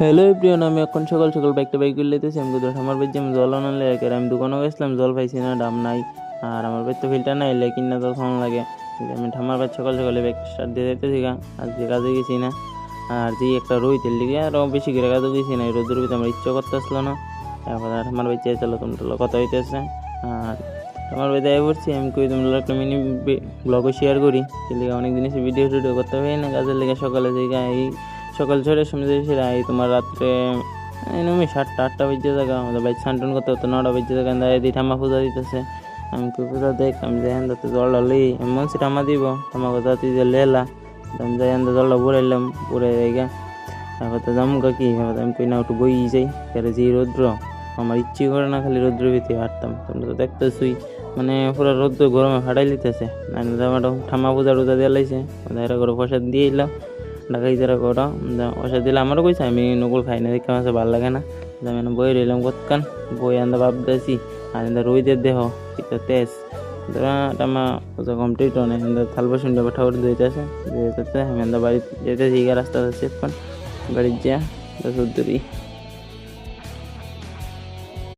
Hello everyone, আমি এখন সকাল সকাল বাইকটা বাইক করে লেতেছি। আমি কোথাও আমার বাইক আমি জল আনলে একের আমি দোকানে গেছিলাম, জল পাইছি না, দাম নাই। আর আমার বাইক তো ফিল্টার নাই, লেকিন না জল খাওয়ানো লাগে। আমি ঠামার বাইক সকাল সকালে বাইক স্টার্ট দিয়ে যাইতেছি গা। আজকে কাজে গেছি না। আর যে একটা রইতের লিগে আরও বেশি করে কাজে গেছি না, এই রোদের ভিতরে আমার ইচ্ছা করতে আসলো না। এখন আর আমার বাইক চাইছিল তোমরা কথা হইতেছে। আর আমার বাইক দেয় পড়ছি, আমি কই তোমরা একটা মিনি ব্লগও শেয়ার করি। এর লিগে অনেক জিনিস ভিডিও টিডিও করতে পারি না, কাজের লেগে সকালে যে এই সকাল 6টার সময় যাইছি, এই তোমার রাত্রে এমনি 7টা-8টা বেজে থাকা। আমাদের বাইক স্নান করতে হতো 9টা বেজে থাকা। দিয়ে ঠাম্মা পূজা দিতেছে। আমি কই পূজা দেখ, আমি যাই আন্দাতে জল ঢালি, আমি মনসি ঠাম্মা দিব, ঠাম্মা কথা তুই যে লেলা। আমি যাই আন্দা জলটা ভরাইলাম, ভরে যাইগা তারপর তো জামুকা কি আমি কই না একটু বই যাই। তাহলে যে রৌদ্র, আমার ইচ্ছে করে না খালি রৌদ্র ভিতরে হাঁটতাম। তোমরা তো দেখতেছই, মানে পুরো রৌদ্র গরমে ফাটাই লিতেছে। জামাটা ঠাম্মা পূজা টুজা দিয়ে লাইছে, এরা করে প্রসাদ দিয়ে এলাম। ঢাকাই যারা করো ওষুধ দিলে আমারও কইছে, আমি নকুল খাই না, দেখে আমার ভালো লাগে না। আমি বই রইলাম কতক্ষণ, বই আন্দা ভাবতেছি। আর রইদের দেহ এটা তেজ টামা ওটা কমপ্লিট হয় না। থাল বাসন ডাবা ঠাকুর ধুইতেছে, আমি বাড়ি যেতেছি, রাস্তা আছে বাড়ির যা দূরি।